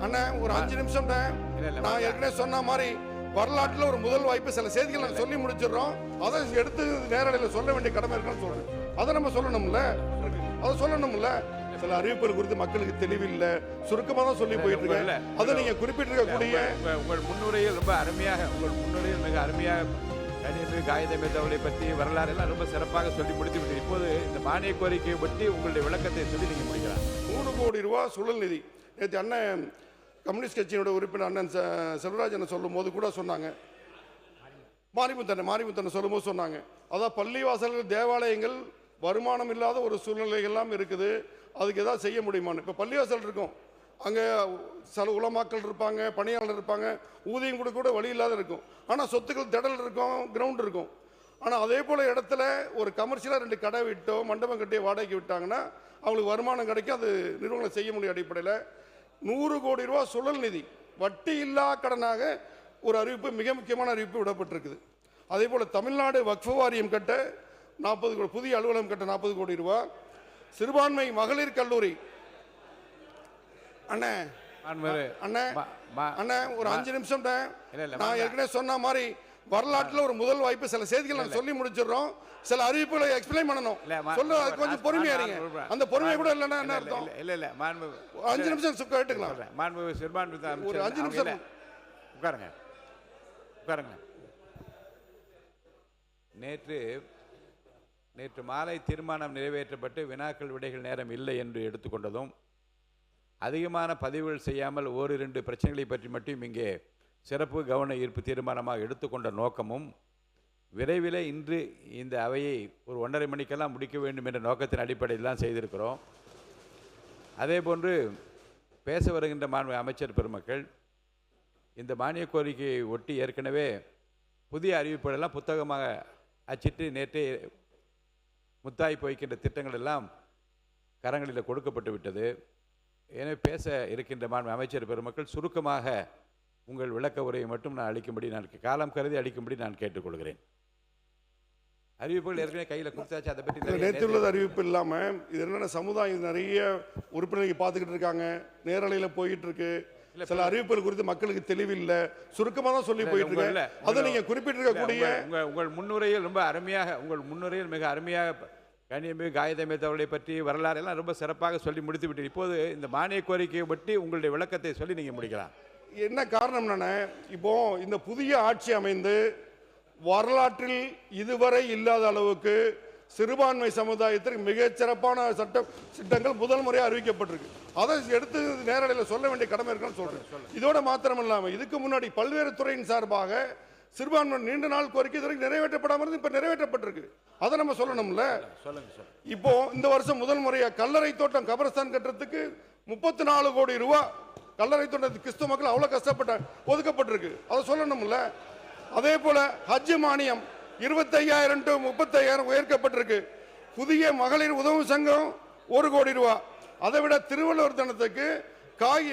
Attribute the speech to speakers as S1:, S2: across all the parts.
S1: அண்ணா ஒரு 5 நிமிஷம் நான் ஏற்கனவே சொன்ன மாதிரி வரலாற்றில் ஒரு முதல் வாய்ப்பு சில செய்திகள் நான் சொல்லி முடிச்சிடறோம். அதை எடுத்து நேரடியில் சொல்ல வேண்டிய கடமை இருக்குன்னு சொல்றேன். அதை நம்ம சொல்லணும்ல, அதை சொல்லணும்ல. சில அறிவிப்புகள் குறித்து மக்களுக்கு தெளிவில்லை, சுருக்கமாக தான் சொல்லி போயிட்டு இருக்கேன். அதை நீங்க குறிப்பிட்டிருக்கக்கூடிய
S2: உங்கள் முன்னுரையில் ரொம்ப அருமையாக, உங்கள் முன்னுரையில் மிக அருமையாக காகிதமே தவளை பற்றி வரலாறு எல்லாம் ரொம்ப சிறப்பாக சொல்லி முடித்து விட்டு இப்போது இந்த மானிய கோரிக்கையை பற்றி உங்களுடைய விளக்கத்தை சொல்லி நீங்க முடிக்கலாம்.
S1: 3 கோடி ரூபாய் சுழல் நிதி நேற்று அண்ணன் கம்யூனிஸ்ட் கட்சியினுடைய உறுப்பினர் அண்ணன் செல்வராஜன் சொல்லும் போது கூட சொன்னாங்க, மாரிமுத்தனை சொல்லும் போது சொன்னாங்க, அதான் பள்ளிவாசல்கள் தேவாலயங்கள் வருமானம் இல்லாத ஒரு சூழ்நிலைகள்லாம் இருக்குது, அதுக்கு ஏதாவது செய்ய முடியுமான்னு. இப்போ பள்ளிவாசல் இருக்கும், அங்கே சில உலமாக்கள் இருப்பாங்க, பணியாளர் இருப்பாங்க, ஊதியம் கொடுக்க கூட வழி இல்லாத இருக்கும். ஆனால் சொத்துக்கள் திடல் இருக்கும், கிரவுண்ட் இருக்கும். ஆனால் அதே போல் இடத்துல ஒரு கமர்ஷியலாக 2 கடை விட்டோ மண்டபம் கட்டியோ வாடகைக்கு விட்டாங்கன்னா அவங்களுக்கு வருமானம் கிடைக்கும். அது நிறுவனங்களை செய்ய முடியும். அடிப்படையில் 100 கோடி ரூபாய் சுழல் நிதி வட்டி இல்லா கடனாக ஒரு அறிவிப்பு, மிக முக்கியமான அறிவிப்பு விடப்பட்டிருக்குது. அதே போல் தமிழ்நாடு வக்ஃப் வாரியம் கட்ட 40 கோடி, புதிய அலுவலகம் கட்ட 40 கோடி ரூபாய், சிறுபான்மை மகளிர் கல்லூரி அண்ணே ஒரு 5 நிமிஷம் நான் ஏற்கனவே சொன்ன மாதிரி வரலாற்றில் ஒரு முதல் வாய்ப்பு சில செய்திகள் நான் சொல்லி முடிச்சிடறோம். சில அறிவிப்புகளை எக்ஸ்பிளைன் பண்ணணும். சொல்ல கொஞ்சம் பொறுமையா இருங்க. அந்த பொறுமை கூட இல்லைன்னா என்ன அர்த்தம்? இல்ல 5 நிமிஷம் கேட்டுக்கலாம். ஒரு 5 நிமிஷம்
S2: உட்காருங்க. நேற்று மாலை தீர்மானம் நிறைவேற்றப்பட்டு வினாக்கள் விடைகள் நேரம் இல்லை என்று எடுத்துக்கொண்டதும், அதிகமான பதிவுகள் செய்யாமல் 1-2 பிரச்சனைகளை பற்றி மட்டும் இங்கே சிறப்பு கவன ஈர்ப்பு தீர்மானமாக எடுத்துக்கொண்ட நோக்கமும், விரைவில் இன்று இந்த அவையை ஒரு 1:30 மணிக்கெல்லாம் முடிக்க வேண்டும் என்ற நோக்கத்தின் அடிப்படையில் தான் செய்திருக்கிறோம். அதே போன்று பேச வருகின்ற மாண்பு அமைச்சர் பெருமக்கள் இந்த மானிய கோரிக்கையை ஒட்டி ஏற்கனவே புதிய அறிவிப்புகளெல்லாம் புத்தகமாக அச்சிட்டு நேற்றே முத்தாய் போய்க்கின்ற திட்டங்கள் எல்லாம் கரங்களில் கொடுக்கப்பட்டு விட்டது. எனவே பேச இருக்கின்ற மாண்பு அமைச்சர் பெருமக்கள் சுருக்கமாக உங்கள் விளக்க உரையை மட்டும் நான் அளிக்கும்படி, நான் காலம் கருதி அளிக்கும்படி நான் கேட்டுக்கொள்கிறேன். அறிவிப்புகள் ஏற்கனவே கையில் கொடுத்தாச்சு. அதை பற்றி
S1: நேற்று உள்ளது அறிவிப்பு இல்லாமல் இது என்னென்ன சமுதாயம் நிறைய உறுப்பினர்கள் பார்த்துக்கிட்டு இருக்காங்க, நேரலையில் போயிட்டு இருக்கு. சில அறிவிப்புகள் குறித்து மக்களுக்கு தெளிவில்லை, சுருக்கமாக தான் சொல்லி போயிட்டு இருக்கு. அதை நீங்க குறிப்பிட்டிருக்கக்கூடிய
S2: உங்கள் முன்னுரையில் ரொம்ப அருமையாக, உங்கள் முன்னுரையில் மிக அருமையாக கனியமே காகிதமே தவளை பற்றி வரலாறு எல்லாம் ரொம்ப சிறப்பாக சொல்லி முடித்து விட்டு இப்போது இந்த மானிய கோரிக்கையை பற்றி உங்களுடைய விளக்கத்தை சொல்லி நீங்க முடிக்கலாம்.
S1: என்ன காரணம்னா, இப்போ இந்த புதிய ஆட்சி அமைந்து வரலாற்றில் இதுவரை இல்லாத அளவுக்கு சிறுபான்மை சமுதாயத்திற்கு மிகச்சிறப்பான திட்டங்கள் முதல் முறையாக அறிவிக்கப்பட்டிருக்கு. அதை எடுத்து நேரடியில் சொல்ல வேண்டிய கடமை இருக்குன்னு சொல்றேன். இதோட மாத்திரம் இல்லாமல் இதுக்கு முன்னாடி பல்வேறு துறையின் சார்பாக சிறுபான்மை நீண்ட நாள் கோரிக்கை இதுவரைக்கும் நிறைவேற்றப்படாமல் இருந்து இப்ப நிறைவேற்றப்பட்டிருக்கு. அதை நம்ம சொல்லணும்ல. இப்போ இந்த வருஷம் முதல் முறையா கல்லறை தோட்டம் கபரஸ்தான் கட்டுறதுக்கு 34 கோடி ரூபாய் கல்லறை தோட்டத்துக்கு கிறிஸ்துவ மக்கள் அவ்வளவு கஷ்டப்பட்ட ஒதுக்கப்பட்டிருக்கு. அதை சொல்லணும்ல. அதே போல ஹஜ் மானியம் 25,000 to 35,000 உயர்த்தப்பட்டிருக்கு. புதிய மகளிர் உதவு சங்கம் 1 கோடி ரூபாய். அதை விட திருவள்ளுவர் தினத்துக்கு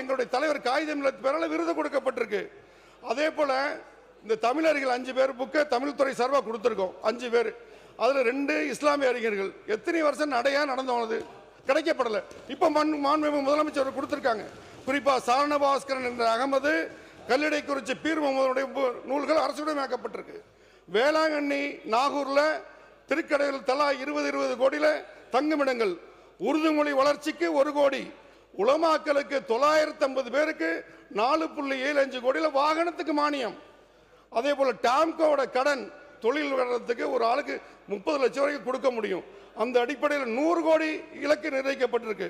S1: எங்களுடைய தலைவர் காகிதம் பேரால விருது கொடுக்கப்பட்டிருக்கு. அதே போல இந்த தமிழர்கள் 5 பேர் புக்கை தமிழ் துறை சார்பாக கொடுத்துருக்கோம். 5 பேர், அதுல 2 இஸ்லாமிய அறிஞர்கள். எத்தனை வருஷம் நடையா நடந்தது கிடைக்கப்படல. இப்ப மாண்புமிகு முதலமைச்சர் கொடுத்திருக்காங்க. குறிப்பா சாரணபாஸ்கரன் என்ற அகமது, கல்லிடைக்குறிச்சி பீர் முகமதுடைய நூல்கள் அரசுடைமையாக்கப்பட்டிருக்கு. வேளாங்கண்ணி நாகூர்ல திருக்கடையில் தலா 20 கோடியில தங்குமிடங்கள். உருது மொழி வளர்ச்சிக்கு 1 கோடி. உலமாக்களுக்கு 950 பேருக்கு 4.75 கோடியில வாகனத்துக்கு மானியம். அதே போல டாம்கோட கடன் தொழில் வளர்றதுக்கு ஒரு ஆளுக்கு 30 லட்சம் வரைக்கும் கொடுக்க முடியும். அந்த அடிப்படையில் 100 கோடி இலக்கு நிர்ணயிக்கப்பட்டிருக்கு.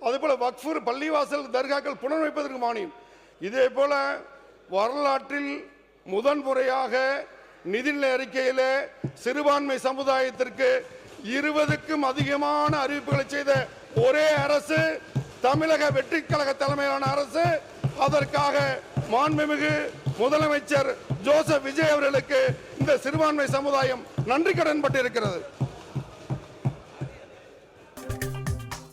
S1: அதே போல வக்ஃப், பள்ளிவாசல், தர்காக்கள் புனரமைப்பதற்கு மானியம். இதே போல வரலாற்றில் முதன்முறையாக நிதிநிலை அறிக்கையில சிறுபான்மை சமுதாயத்திற்கு 20க்கும் அதிகமான அறிவிப்புகளை செய்த ஒரே அரசு தமிழக வெற்றி கழக தலைமையிலான அரசு. அதற்காக மாண்புமிகு முதலமைச்சர் ஜோசப் விஜய் அவர்களுக்கு இந்த சிறுபான்மை சமுதாயம் நன்றி கடன் பட்டிருக்கிறது.